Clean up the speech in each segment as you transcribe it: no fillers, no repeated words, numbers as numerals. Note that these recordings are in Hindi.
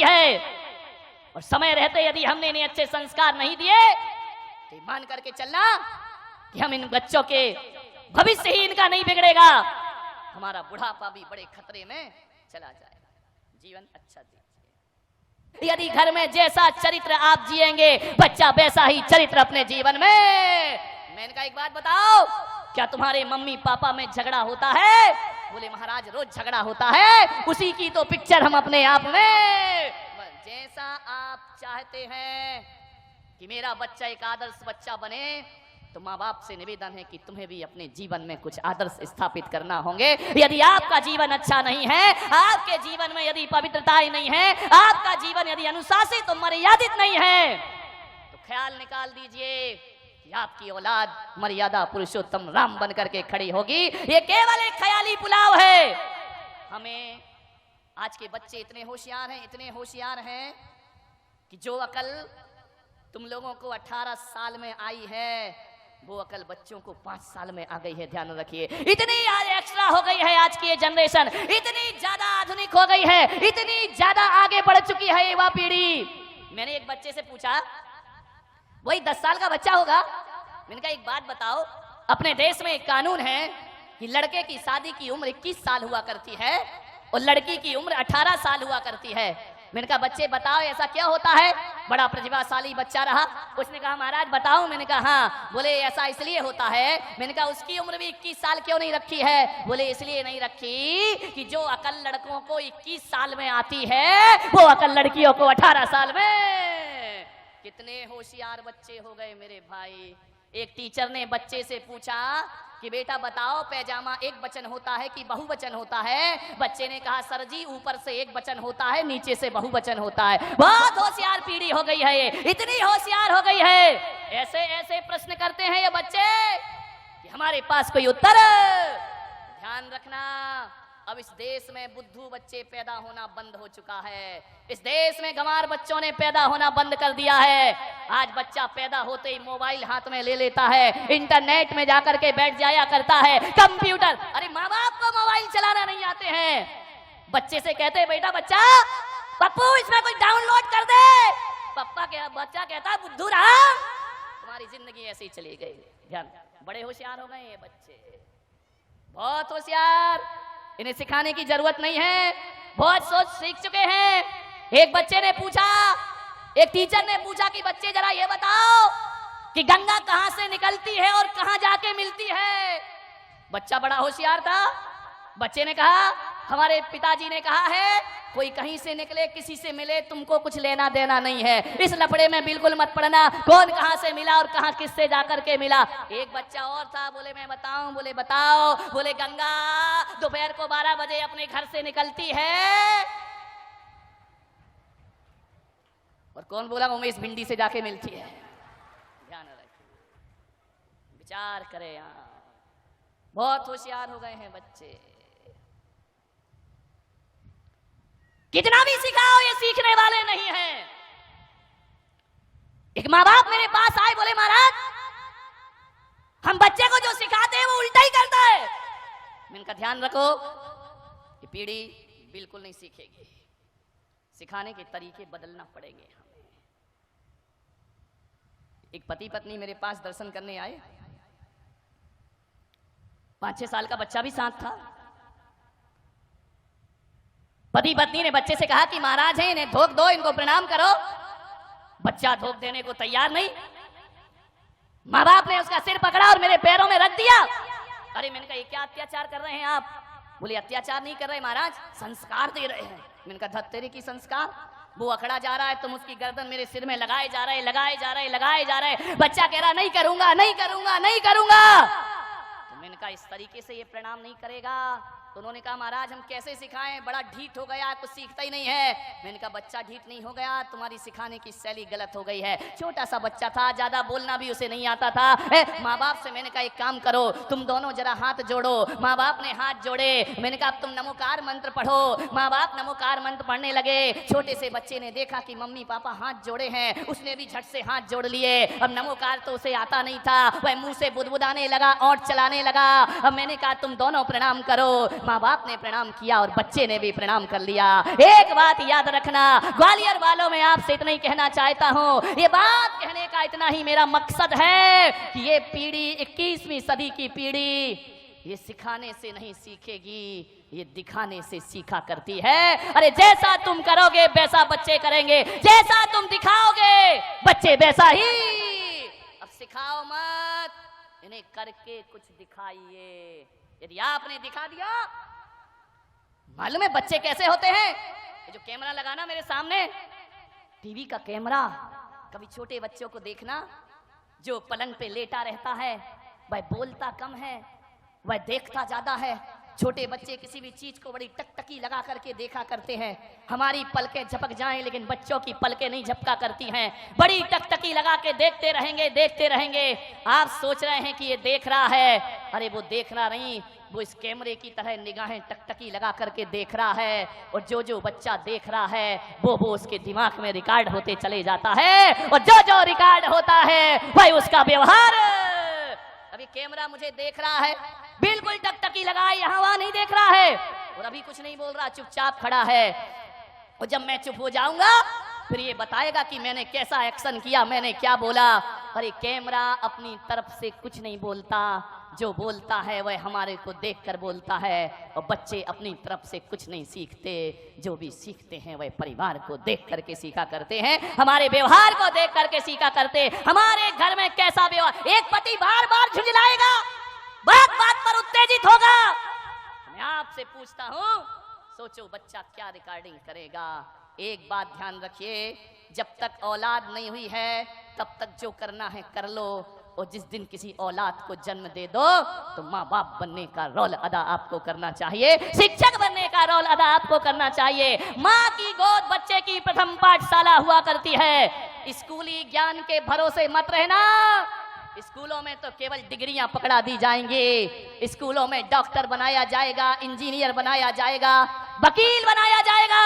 है। और समय रहते यदि हमने इन्हें अच्छे संस्कार नहीं दिए तो मान करके चलना कि हम इन बच्चों के भविष्य ही इनका नहीं बिगड़ेगा, हमारा बुढ़ापा भी बड़े खतरे में चला जाएगा। जीवन अच्छा दीजिए। यदि घर में जैसा चरित्र आप जिएंगे बच्चा वैसा ही चरित्र अपने जीवन में। मैंने कहा एक बात बताओ, क्या तुम्हारे मम्मी पापा में झगड़ा होता है? बोले महाराज रोज झगड़ा होता है। उसी की तो पिक्चर हम अपने आप में, जैसा आप चाहते हैं कि मेरा बच्चा एक आदर्श बच्चा बने, तो माँ बाप से निवेदन है कि तुम्हें भी अपने जीवन में कुछ आदर्श स्थापित करना होंगे। यदि आपका जीवन अच्छा नहीं है, आपके जीवन में यदि पवित्रताएं नहीं है, आपका जीवन यदि अनुशासित और मर्यादित नहीं है, तो ख्याल निकाल दीजिए कि आपकी औलाद मर्यादा पुरुषोत्तम राम बन करके खड़ी होगी। ये केवल एक ख्याली पुलाव है। हमें आज के बच्चे इतने होशियार हैं, इतने होशियार हैं कि जो अकल तुम लोगों को 18 साल में आई है वो अकल बच्चों को 5 साल में आ गई है। ध्यान रखिए, इतनी आज एक्स्ट्रा हो गई है आज की ये जनरेशन, इतनी ज्यादा आधुनिक हो गई है, इतनी ज्यादा आगे बढ़ चुकी है युवा पीढ़ी। मैंने एक बच्चे से पूछा, वही 10 साल का बच्चा होगा, मैंने कहा एक बात बताओ, अपने देश में एक कानून है कि लड़के की शादी की उम्र 21 साल हुआ करती है और लड़की की उम्र 18 साल हुआ करती है। मैंने कहा बच्चे बताओ ऐसा क्या होता है? बड़ा प्रतिभाशाली बच्चा रहा, उसने कहा महाराज बताओ। मैंने कहा हाँ। बोले ऐसा इसलिए होता है। मैंने कहा उसकी उम्र भी 21 साल क्यों नहीं रखी है? बोले इसलिए नहीं रखी कि जो अकल लड़कों को 21 साल में आती है वो अकल लड़कियों को 18 साल में। कितने होशियार बच्चे हो गए मेरे भाई। एक टीचर ने बच्चे से पूछा कि बेटा बताओ पैजामा एक वचन होता है कि बहुवचन होता है? बच्चे ने कहा सर जी ऊपर से एक वचन होता है, नीचे से बहुवचन होता है। बहुत होशियार पीढ़ी हो गई है ये, इतनी होशियार हो गई है। ऐसे ऐसे प्रश्न करते हैं ये बच्चे कि हमारे पास कोई उत्तर। ध्यान रखना, अब इस देश में बुद्धू बच्चे पैदा होना बंद हो चुका है। इस देश में गंवार बच्चों ने पैदा होना बंद कर दिया है। आज बच्चा पैदा होते ही मोबाइल हाथ में ले लेता है, इंटरनेट में जाकर के बैठ जाया करता है, कंप्यूटर। अरे माँ बाप को मोबाइल चलाना नहीं आते हैं। बच्चे से कहते हैं बेटा बच्चा पप्पू इसमें कुछ डाउनलोड कर दे, बच्चा कहता है बुद्धू रहा, तुम्हारी जिंदगी ऐसे ही चली गई। ध्यान, बड़े होशियार हो गए ये बच्चे, बहुत होशियार। इन्हें सिखाने की जरूरत नहीं है, बहुत सोच सीख चुके हैं। एक बच्चे ने पूछा, एक टीचर ने पूछा कि बच्चे जरा ये बताओ कि गंगा कहां से निकलती है और कहां जाके मिलती है? बच्चा बड़ा होशियार था। बच्चे ने कहा हमारे पिताजी ने कहा है कोई कहीं से निकले किसी से मिले तुमको कुछ लेना देना नहीं है, इस लफड़े में बिल्कुल मत पड़ना, कौन कहां से मिला और कहां किससे जाकर के मिला। एक बच्चा और था, बोले मैं बताऊं? बोले बताओ। बोले गंगा दोपहर को 12 बजे अपने घर से निकलती है और कौन बोला उमेश भिंडी से जाके मिलती है। ध्यान रखिए, विचार करें। यहाँ बहुत होशियार हो गए हैं बच्चे। कितना भी सिखाओ ये सीखने वाले नहीं हैं। एक माँ बाप मेरे पास आए, बोले महाराज हम बच्चे को जो सिखाते हैं वो उल्टा ही करता है। मैंने कहा ध्यान रखो, ये पीढ़ी बिल्कुल नहीं सीखेगी, सिखाने के तरीके बदलना पड़ेंगे हमें। एक पति पत्नी मेरे पास दर्शन करने आए, 5-6 साल का बच्चा भी साथ था। पति पत्नी ने बच्चे से कहा कि महाराज हैं इन्हें धोख दो, इनको प्रणाम करो। बच्चा धोख देने को तैयार नहीं। माँ बाप ने उसका सिर पकड़ा और मेरे पैरों में रख दिया। अरे मैंने कहा ये क्या अत्याचार कर रहे हैं आप? बोले अत्याचार नहीं कर रहे महाराज, संस्कार दे रहे हैं। मैंने कहा धत्तेरी की संस्कार? वो अखड़ा जा रहा है, तुम उसकी गर्दन मेरे सिर में लगाए जा रहे, लगाए जा रहे, लगाए जा रहे। बच्चा कह रहा नहीं करूंगा, नहीं करूंगा, नहीं करूंगा। तो मैंने कहा इस तरीके से ये प्रणाम नहीं करेगा। तो उन्होंने कहा महाराज हम कैसे सिखाएं, बड़ा ढीठ हो गया, कुछ सीखता ही नहीं है। मैंने कहा बच्चा ढीठ नहीं हो गया, तुम्हारी सिखाने की शैली गलत हो गई है। छोटा सा बच्चा था, ज्यादा बोलना भी उसे नहीं आता था। माँ बाप से मैंने कहा एक काम करो, तुम दोनों जरा हाथ जोड़ो। माँ बाप ने हाथ जोड़े। मैंने कहा अब तुम नमोकार मंत्र पढ़ो। माँ बाप नमोकार मंत्र पढ़ने लगे। छोटे से बच्चे ने देखा कि मम्मी पापा हाथ जोड़े हैं, उसने भी झट से हाथ जोड़ लिए। अब नमोकार तो उसे आता नहीं था, वह मुंह से बुदबुदाने लगा, ओंठ चलाने लगा। अब मैंने कहा तुम दोनों प्रणाम करो। माँ बाप ने प्रणाम किया और बच्चे ने भी प्रणाम कर लिया। एक बात याद रखना, ग्वालियर वालों में आपसे इतना ही कहना चाहता हूँ, ये बात कहने का इतना ही मेरा मकसद है कि ये पीढ़ी 21वीं सदी की पीढ़ी ये सिखाने से नहीं सीखेगी, ये दिखाने से सीखा करती है। अरे जैसा तुम करोगे वैसा बच्चे करेंगे, जैसा तुम दिखाओगे बच्चे वैसा ही। अब सिखाओ मत, इन्हें करके कुछ दिखाइए। यदि आपने दिखा दिया, मालूम है बच्चे कैसे होते हैं? ये जो कैमरा लगाना मेरे सामने, टीवी का कैमरा, कभी छोटे बच्चों को देखना जो पलंग पे लेटा रहता है, वह बोलता कम है, वह देखता ज्यादा है। छोटे बच्चे किसी भी चीज को बड़ी टकटकी लगा करके देखा करते हैं। हमारी पलकें झपक जाएं लेकिन बच्चों की पलकें नहीं झपका करती हैं, बड़ी टकटकी लगा के देखते रहेंगे, देखते रहेंगे। आप सोच रहे हैं कि ये देख रहा है, अरे वो देख रहा नहीं, वो इस कैमरे की तरह निगाहें टकटकी लगा करके देख रहा है। और जो जो बच्चा देख रहा है वो उसके दिमाग में रिकॉर्ड होते चले जाता है, और जो जो रिकॉर्ड होता है वही उसका व्यवहार। अभी कैमरा मुझे देख रहा है, बिल्कुल टकटकी लगाई, यहाँ वहां नहीं देख रहा है, और अभी कुछ नहीं बोल रहा, चुपचाप खड़ा है। और जब मैं चुप हो जाऊंगा फिर ये बताएगा कि मैंने कैसा एक्शन किया, मैंने क्या बोला। अरे कैमरा अपनी तरफ से कुछ नहीं बोलता, जो बोलता है वह हमारे को देखकर बोलता है। और बच्चे अपनी तरफ से कुछ नहीं सीखते, जो भी सीखते हैं वह परिवार को देख करके सीखा करते हैं, हमारे व्यवहार को देख करके सीखा करते। हमारे घर में कैसा व्यवहार, एक पति बार बार झुंझलाएगा, बात बात पर उत्तेजित होगा। मैं आपसे पूछता हूँ, सोचो बच्चा क्या रिकॉर्डिंग करेगा। एक बात ध्यान रखिए, जब तक औलाद नहीं हुई है तब तक जो करना है कर लो, और जिस दिन किसी औलाद को जन्म दे दो तो माँ बाप बनने का रोल अदा आपको करना चाहिए, शिक्षक बनने का रोल अदा आपको करना चाहिए। माँ की गोद बच्चे की प्रथम पाठशाला हुआ करती है। स्कूली ज्ञान के भरोसे मत रहना। स्कूलों में तो केवल डिग्रियां पकड़ा दी जाएंगी, स्कूलों में डॉक्टर बनाया जाएगा, इंजीनियर बनाया जाएगा, वकील बनाया जाएगा,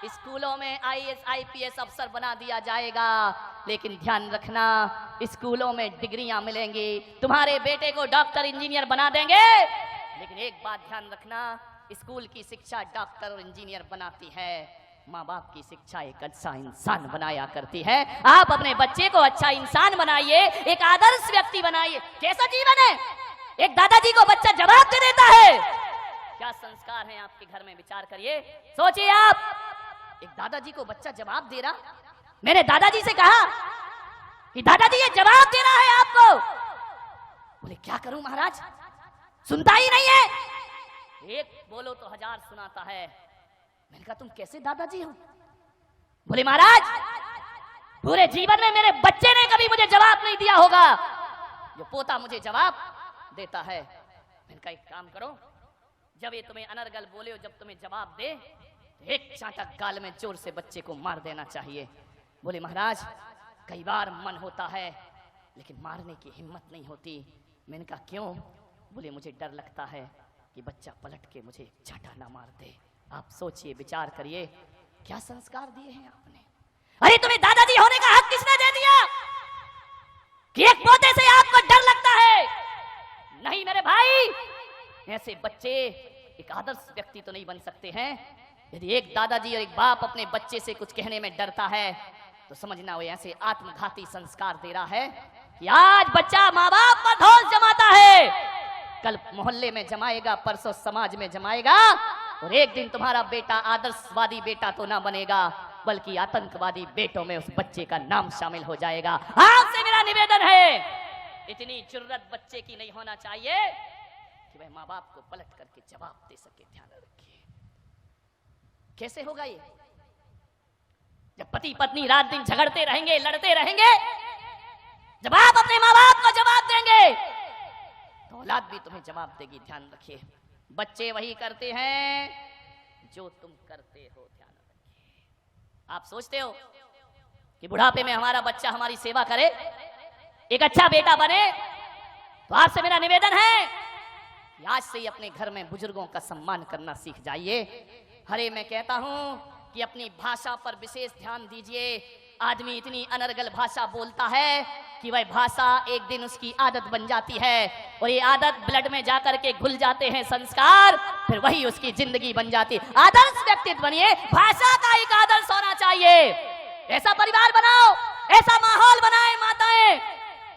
स्कूलों में आईएएस आईपीएस अफसर बना दिया जाएगा। लेकिन ध्यान रखना, स्कूलों में डिग्रियां मिलेंगी, तुम्हारे बेटे को डॉक्टर इंजीनियर बना देंगे, लेकिन एक बात ध्यान रखना, स्कूल की शिक्षा डॉक्टर और इंजीनियर बनाती है, माँ बाप की शिक्षा एक अच्छा इंसान बनाया करती है। आप अपने बच्चे को अच्छा इंसान बनाइए, एक आदर्श व्यक्ति बनाइए। कैसा जीवन है? एक दादाजी को बच्चा जवाब दे देता है, क्या संस्कार हैं आपके घर में? विचार करिए, सोचिए आप। एक दादाजी को बच्चा जवाब दे रहा, मैंने दादाजी से कहा कि दादाजी ये जवाब दे रहा है आपको। बोले क्या करूं महाराज, सुनता ही नहीं है। एक बोलो तो 1000 सुनाता है। मैंने कहा तुम कैसे दादाजी हो? बोले महाराज पूरे जीवन में मेरे बच्चे ने कभी मुझे जवाब नहीं दिया होगा, जो पोता मुझे जवाब देता है। मैंने कहा एक काम करो, जब ये तुम्हें अनर्गल बोले हो, जब तुम्हें जवाब दे, एक चांटा गाल में जोर से बच्चे को मार देना चाहिए। बोले महाराज कई बार मन होता है लेकिन मारने की हिम्मत नहीं होती। मैंने कहा क्यों? बोले मुझे डर लगता है कि बच्चा पलट के मुझे चांटा ना मार दे। आप सोचिए, विचार करिए, क्या संस्कार दिए हैं आपने। अरे तुम्हें दादाजी होने का हक किसने दे दिया कि एक पोते से आपको डर लगता है? नहीं मेरे भाई, ऐसे बच्चे एक आदर्श व्यक्ति तो नहीं बन सकते हैं। यदि एक दादाजी और एक बाप अपने बच्चे से कुछ कहने में डरता है तो समझना वो ऐसे आत्मघाती संस्कार दे रहा है कि आज बच्चा माँ बाप पर धौंस जमाता है, कल मोहल्ले में जमाएगा, परसों समाज में जमाएगा, और एक दिन तुम्हारा बेटा आदर्शवादी बेटा तो ना बनेगा बल्कि आतंकवादी बेटों में उस बच्चे का नाम शामिल हो जाएगा। आपसे मेरा निवेदन है, इतनी जुर्रत बच्चे की नहीं होना चाहिए कि वह माँ बाप को पलट करके जवाब दे सके। ध्यान रखिए, कैसे होगा ये? जब पति पत्नी रात दिन झगड़ते रहेंगे, लड़ते रहेंगे, जब आप अपने माँ बाप को जवाब देंगे तो औलाद भी तुम्हें जवाब देगी। ध्यान रखिए, बच्चे वही करते हैं जो तुम करते हो। ध्यान रखिए। आप सोचते हो कि बुढ़ापे में हमारा बच्चा हमारी सेवा करे, एक अच्छा बेटा बने, तो आपसे मेरा निवेदन है कि आज से ही अपने घर में बुजुर्गों का सम्मान करना सीख जाइए। अरे मैं कहता हूं कि अपनी भाषा पर विशेष ध्यान दीजिए। आदमी इतनी अनर्गल भाषा बोलता है कि वह भाषा एक दिन उसकी आदत बन जाती है और ये आदत ब्लड में जाकर के घुल जाते हैं संस्कार, फिर वही उसकी जिंदगी बन जाती है। आदर्श व्यक्तित्व बनिए, भाषा का एक आदर्श होना चाहिए। ऐसा परिवार बनाओ, ऐसा माहौल बनाए माताएं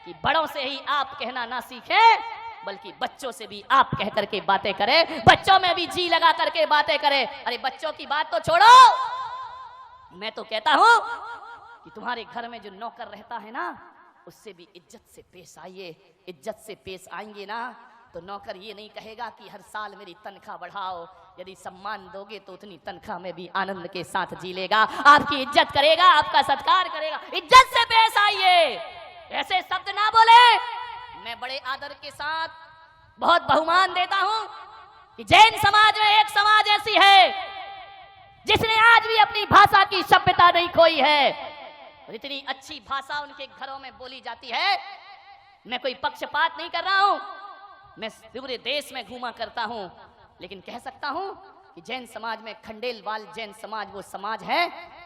कि बड़ों से ही आप कहना ना सीखें, बल्कि बच्चों से भी आप कह करके बातें करें, बच्चों में भी जी लगा करके बातें करें। अरे बच्चों की बात तो छोड़ो, मैं तो कहता हूं कि तुम्हारे घर में जो नौकर रहता है ना, उससे भी इज्जत से पेश आइए। इज्जत से पेश आएंगे ना तो नौकर ये नहीं कहेगा कि हर साल मेरी तनख्वाह बढ़ाओ। यदि सम्मान दोगे तो उतनी तनख्वाह में भी आनंद के साथ जी लेगा, आपकी इज्जत करेगा, आपका सत्कार करेगा। इज्जत से पेश आइए, ऐसे शब्द ना बोले। मैं बड़े आदर के साथ बहुत बहुमान देता हूं कि जैन समाज में एक समाज ऐसी है जिसने आज भी अपनी भाषा की सभ्यता नहीं खोई है और इतनी अच्छी भाषा उनके घरों में बोली जाती है। मैं कोई पक्षपात नहीं कर रहा हूं, मैं पूरे देश में घूमा करता हूं, लेकिन कह सकता हूं कि जैन समाज में खंडेलवाल जैन समाज वो समाज है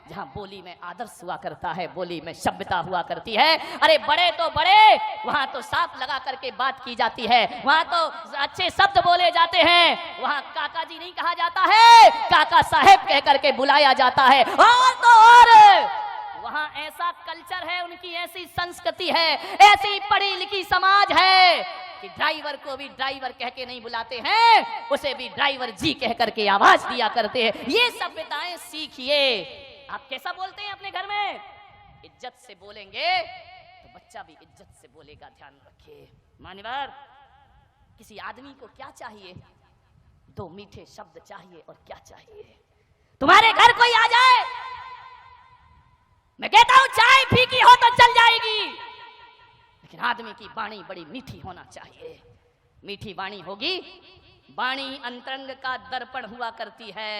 जहां बोली में आदर्श हुआ करता है, बोली में सभ्यता हुआ करती है। अरे बड़े तो बड़े, वहां तो साफ लगा करके बात की जाती है, वहां तो अच्छे शब्द बोले जाते हैं, वहां काका जी नहीं कहा जाता है, काका साहेब कह करके बुलाया जाता है। और तो और वहां ऐसा कल्चर है, उनकी ऐसी संस्कृति है, ऐसी पढ़ी लिखी समाज है कि ड्राइवर को भी ड्राइवर कह के नहीं बुलाते हैं, उसे भी ड्राइवर जी कह करके आवाज दिया करते हैं। ये सभ्यताएं सीखिए। आप कैसा बोलते हैं अपने घर में? इज्जत से बोलेंगे तो बच्चा भी इज्जत से बोलेगा, ध्यान रखिए। मान्यवर, किसी आदमी को क्या चाहिए? दो मीठे शब्द चाहिए और क्या चाहिए? तुम्हारे घर कोई आ जाए, मैं कहता हूं चाय फीकी हो तो चल जाएगी, लेकिन आदमी की वाणी बड़ी मीठी होना चाहिए। मीठी वाणी होगी, वाणी अंतरंग का दर्पण हुआ करती है।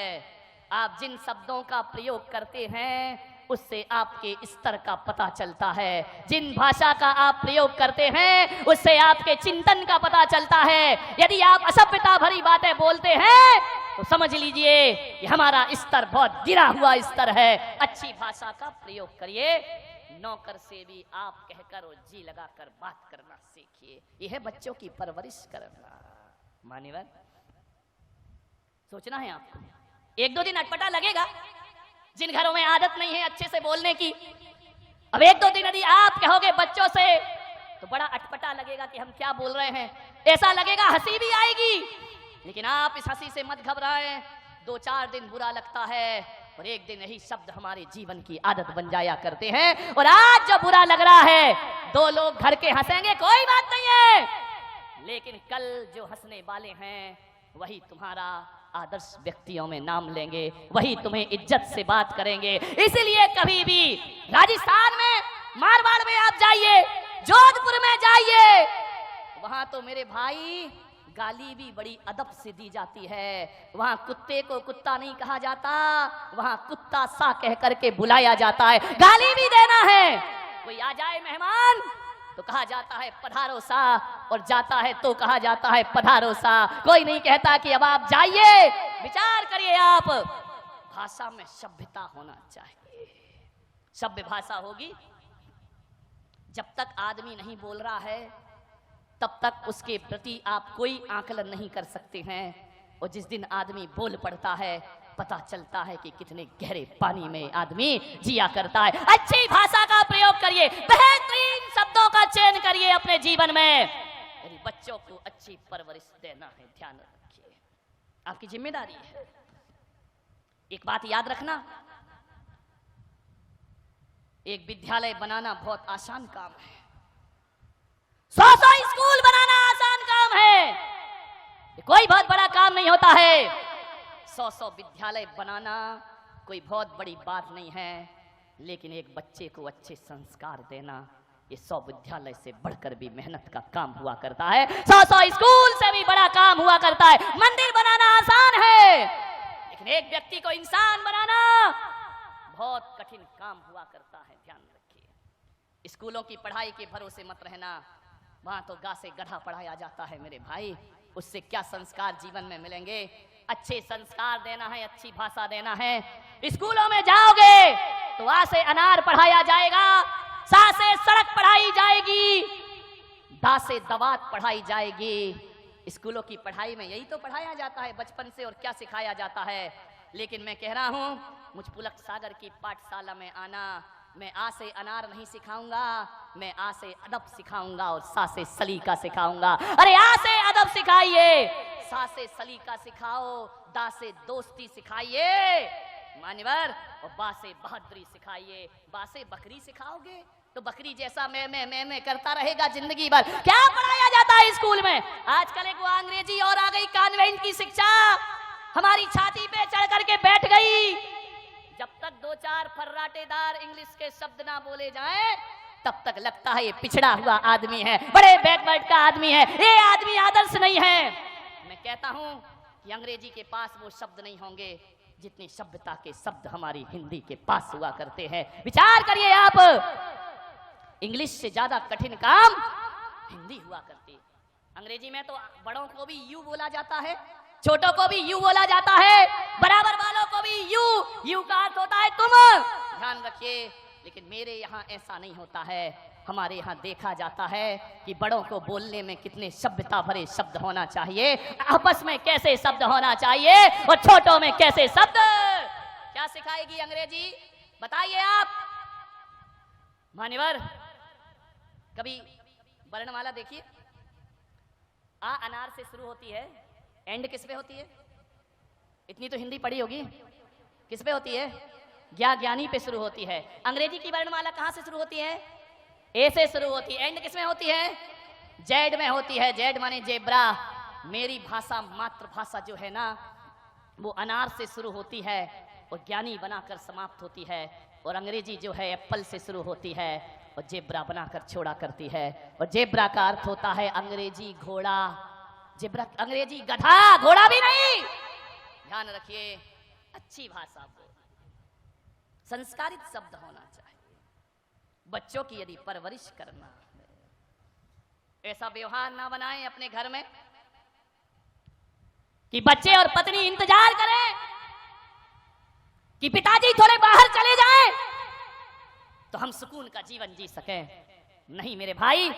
आप जिन शब्दों का प्रयोग करते हैं उससे आपके स्तर का पता चलता है, जिन भाषा का आप प्रयोग करते हैं उससे आपके चिंतन का पता चलता है। यदि आप असभ्यता भरी बातें बोलते हैं तो समझ लीजिए कि हमारा स्तर बहुत गिरा हुआ स्तर है। अच्छी भाषा का प्रयोग करिए, नौकर से भी आप कहकर और जी लगाकर बात करना सीखिए। यह है बच्चों की परवरिश करना। मान्यवर, सोचना है आपको, एक दो दिन अटपटा लगेगा जिन घरों में आदत नहीं है अच्छे से बोलने की। अब एक दो दिन यदि आप कहोगे बच्चों से तो बड़ा अटपटा लगेगा कि हम क्या बोल रहे हैं, ऐसा लगेगा, हंसी भी आएगी। लेकिन आप इस हंसी से मत घबराएं, दो चार दिन बुरा लगता है और एक दिन यही शब्द हमारे जीवन की आदत बन जाया करते हैं। और आज जो बुरा लग रहा है, दो लोग घर के हंसेंगे, कोई बात नहीं है, लेकिन कल जो हंसने वाले हैं वही तुम्हारा आदर्श व्यक्तियों में नाम लेंगे, वही तुम्हें इज्जत से बात करेंगे। इसलिए कभी भी राजस्थान में, मारवाड़ में आप जाइए, जोधपुर में जाइए, वहां तो मेरे भाई गाली भी बड़ी अदब से दी जाती है। वहां कुत्ते को कुत्ता नहीं कहा जाता, वहां कुत्ता सा कह करके बुलाया जाता है। गाली भी देना है, कोई आ जाए मेहमान तो कहा जाता है पधारो सा, और जाता है तो कहा जाता है पधारो सा। कोई नहीं कहता कि अब आप जाइए। विचार करिए आप, भाषा में सभ्यता होना चाहिए। सभ्य भाषा होगी, जब तक आदमी नहीं बोल रहा है तब तक उसके प्रति आप कोई आकलन नहीं कर सकते हैं। और जिस दिन आदमी बोल पड़ता है पता चलता है कि कितने गहरे पानी में आदमी जिया करता है। अच्छी भाषा का प्रयोग करिए, बेहतरीन शब्दों का चयन करिए अपने जीवन में। यदि बच्चों को अच्छी परवरिश देना है, ध्यान रखिए, आपकी जिम्मेदारी है। एक बात याद रखना, एक विद्यालय बनाना बहुत आसान काम है, 100 स्कूल बनाना आसान काम है, कोई बहुत बड़ा काम नहीं होता है। 100 विद्यालय बनाना कोई बहुत बड़ी बात नहीं है, लेकिन एक बच्चे को अच्छे संस्कार देना ये 100 विद्यालय से बढ़कर भी मेहनत का काम हुआ करता है। 100 स्कूल से भी बड़ा काम हुआ करता है। मंदिर बनाना आसान है, लेकिन एक व्यक्ति को इंसान बनाना बहुत कठिन काम हुआ करता है, ध्यान रखिए। स्कूलों की पढ़ाई के भरोसे मत रहना, वहां तो गा से गधा पढ़ाया जाता है मेरे भाई, उससे क्या संस्कार जीवन में मिलेंगे। अच्छे संस्कार देना है, अच्छी भाषा देना है। स्कूलों में जाओगे तो आ से अनार पढ़ाया जाएगा, सा से सड़क पढ़ाई जाएगी, दा से दवात पढ़ाई जाएगी। स्कूलों की पढ़ाई में यही तो पढ़ाया जाता है बचपन से, और क्या सिखाया जाता है। लेकिन मैं कह रहा हूं, मुझ पुलक सागर की पाठशाला में आना, मैं आ से अनार नहीं सिखाऊंगा, मैं आ से अदब सिखाऊंगा और सा से सलीका सिखाऊंगा। अरे आ से अदब सिखाइए, सा से सलीका सिखाओ, दा से दोस्ती सिखाइए मान्यवर, और बा से बहादुरी सिखाइए। बा से बकरी सिखाओगे तो बकरी जैसा मैं करता रहेगा जिंदगी भर। क्या पढ़ाया जाता है स्कूल में? आजकल एक वो अंग्रेजी और आ गई, कॉन्वेंट की शिक्षा हमारी छाती पे चढ़ करके बैठ गई। जब तक दो चार फर्राटेदार इंग्लिश के शब्द ना बोले जाएं, तब तक लगता है ये पिछड़ा हुआ आदमी है, बड़े बैकवर्ड का आदमी है, ये आदमी आदर्श नहीं है। मैं कहता हूं कि अंग्रेजी के पास वो शब्द नहीं होंगे जितनी सभ्यता के शब्द हमारी हिंदी के पास हुआ करते हैं। विचार करिए आप, इंग्लिश से ज्यादा कठिन काम हिंदी हुआ करती। अंग्रेजी में तो बड़ों को भी यू बोला जाता है, छोटों को भी यू बोला जाता है, बराबर वालों को भी यू। यू का अर्थ होता है तुम, ध्यान रखिए। लेकिन मेरे यहाँ ऐसा नहीं होता है। हमारे यहाँ देखा जाता है कि बड़ों को बोलने में कितने सभ्यता भरे शब्द होना चाहिए, आपस में कैसे शब्द होना चाहिए, और छोटों में कैसे शब्द। क्या सिखाएगी अंग्रेजी, बताइए आप मान्यवर। कभी वर्णमाला देखिए, आ अनार से शुरू होती है, एंड किस पे होती है? इतनी तो हिंदी पढ़ी होगी, किस पे होती है? ज्ञानी पे शुरू होती है। अंग्रेजी की वर्णमाला कहां से शुरू होती है? ए से शुरू होती है। एंड किस में होती है? जेड में होती है। जेड माने जेब्रा। मेरी भाषा, मातृभाषा जो है ना, वो अनार से शुरू होती है और ज्ञानी बनाकर समाप्त होती है। और अंग्रेजी जो है एप्पल से शुरू होती है और जेब्रा बनाकर छोड़ा करती है। और जेब्रा का अर्थ होता है अंग्रेजी घोड़ा। जेब्रा अंग्रेजी गधा, घोड़ा भी नहीं। ध्यान रखिए, अच्छी भाषा बोल, संस्कारित शब्द होना चाहिए। बच्चों की यदि परवरिश करना है, ऐसा व्यवहार ना बनाएं अपने घर में कि बच्चे और पत्नी इंतजार करें कि पिताजी थोड़े बाहर चले जाएं तो हम सुकून का जीवन जी सकें। नहीं मेरे भाई,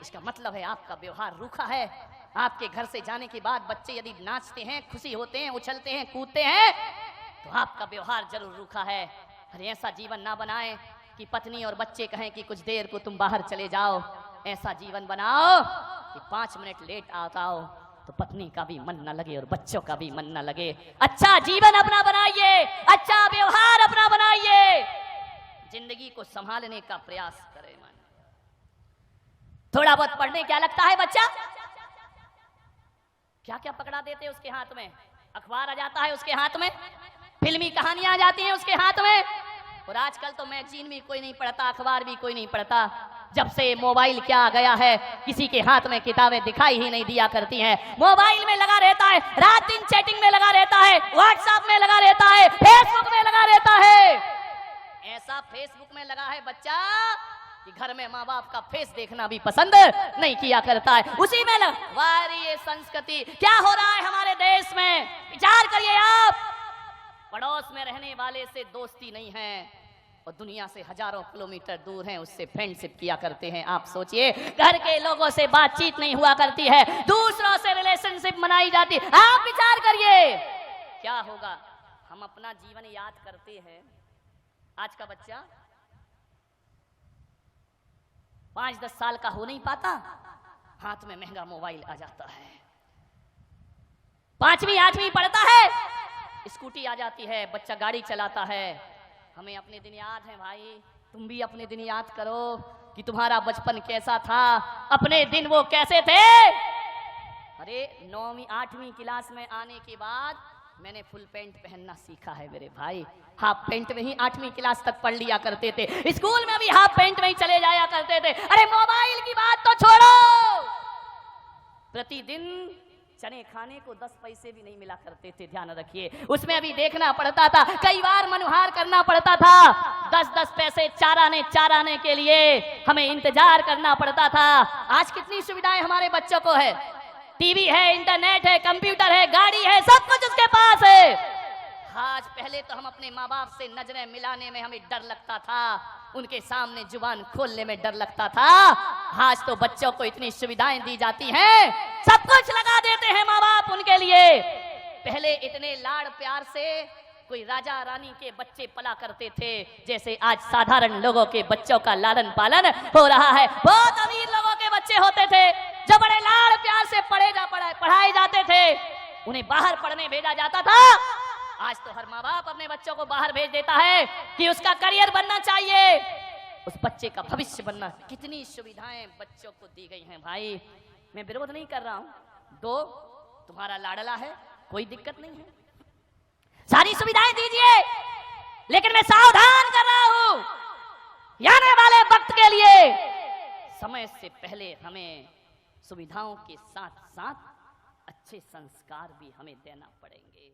इसका मतलब है आपका व्यवहार रूखा है। आपके घर से जाने के बाद बच्चे यदि नाचते हैं, खुशी होते हैं, उछलते हैं, कूदते हैं, तो आपका व्यवहार जरूर रूखा है। अरे ऐसा जीवन ना बनाएं कि पत्नी और बच्चे कहें कि कुछ देर को तुम बाहर चले जाओ। ऐसा जीवन बनाओ कि 5 मिनट लेट आओ तो पत्नी का भी मन न लगे और बच्चों का भी मन न लगे। अच्छा जीवन अपना बनाइए, अच्छा व्यवहार अपना बनाइए, जिंदगी को संभालने का प्रयास करें। थोड़ा बहुत पढ़ने क्या लगता है बच्चा? क्या क्या पकड़ा देते हैं उसके हाथ में? अखबार आ जाता है उसके हाथ में, फिल्मी कहानियां आ जाती हैं उसके हाथ में। और आजकल तो मैगजीन भी कोई नहीं पढ़ता, अखबार भी कोई नहीं पढ़ता। जब से मोबाइल क्या आ गया है, किसी के हाथ में किताबें दिखाई ही नहीं दिया करती हैं। मोबाइल में लगा रहता है, रात दिन चैटिंग में लगा रहता है, व्हाट्सएप में लगा रहता है, फेसबुक में लगा रहता है। ऐसा फेसबुक में लगा है बच्चा कि घर में माँ बाप का फेस देखना भी पसंद नहीं किया करता है। उसी में वारी ये संस्कृति क्या हो रहा है हमारे देश में, विचार करिए आप। पड़ोस में रहने वाले से दोस्ती नहीं है और दुनिया से हजारों किलोमीटर दूर हैं, उससे फ्रेंडशिप किया करते हैं। आप सोचिए, घर के लोगों से बातचीत नहीं हुआ करती है, दूसरों से रिलेशनशिप मनाई जाती। आप विचार करिए क्या होगा। हम अपना जीवन याद करते हैं। आज का बच्चा 5-10 साल का हो नहीं पाता, हाथ में महंगा मोबाइल आ जाता है। 5वीं 8वीं पढ़ता है, स्कूटी आ जाती है, बच्चा गाड़ी चलाता है। हमें अपने दिन याद है भाई, तुम भी अपने दिन याद करो कि तुम्हारा बचपन कैसा था, अपने दिन वो कैसे थे। अरे 9वीं 8वीं क्लास में आने के बाद मैंने फुल पैंट पहनना सीखा है मेरे भाई। हाफ पैंट में ही 8वीं क्लास तक पढ़ लिया करते थे, स्कूल में भी हाफ पैंट में ही चले जाया करते थे। अरे मोबाइल की बात तो छोड़ो, प्रतिदिन चने खाने को 10 पैसे भी नहीं मिला करते थे। ध्यान रखिए, उसमें अभी देखना पड़ता था, कई बार मनुहार करना पड़ता था। 10-10 पैसे चाराने के लिए हमें इंतजार करना पड़ता था। आज कितनी सुविधाएं हमारे बच्चों को है, टीवी है, इंटरनेट है, कंप्यूटर है, गाड़ी है, सब कुछ उसके पास है। आज पहले तो हम अपने माँ बाप से नजरें मिलाने में हमें डर लगता था, उनके सामने जुबान खोलने में डर लगता था। आज तो बच्चों को इतनी सुविधाएं दी जाती हैं, सब कुछ लगा देते हैं माँ बाप उनके लिए। पहले इतने लाड़ प्यार से कोई राजा रानी के बच्चे पला करते थे, जैसे आज साधारण लोगों के बच्चों का लालन पालन हो रहा है। बहुत अमीर लोगों के बच्चे होते थे जो बड़े लाड़ प्यार से पढ़ाए जाते थे, उन्हें बाहर पढ़ने भेजा जाता था। आज तो हर माँ बाप अपने बच्चों को बाहर भेज देता है कि उसका करियर बनना चाहिए, उस बच्चे का भविष्य बनना। कितनी सुविधाएं बच्चों को दी गई हैं भाई, मैं विरोध नहीं कर रहा हूं, दो, तुम्हारा लाडला है, कोई दिक्कत नहीं है, सारी सुविधाएं दीजिए, लेकिन मैं सावधान कर रहा हूं, आने वाले वक्त के लिए समय से पहले हमें सुविधाओं के साथ साथ अच्छे संस्कार भी हमें देना पड़ेंगे।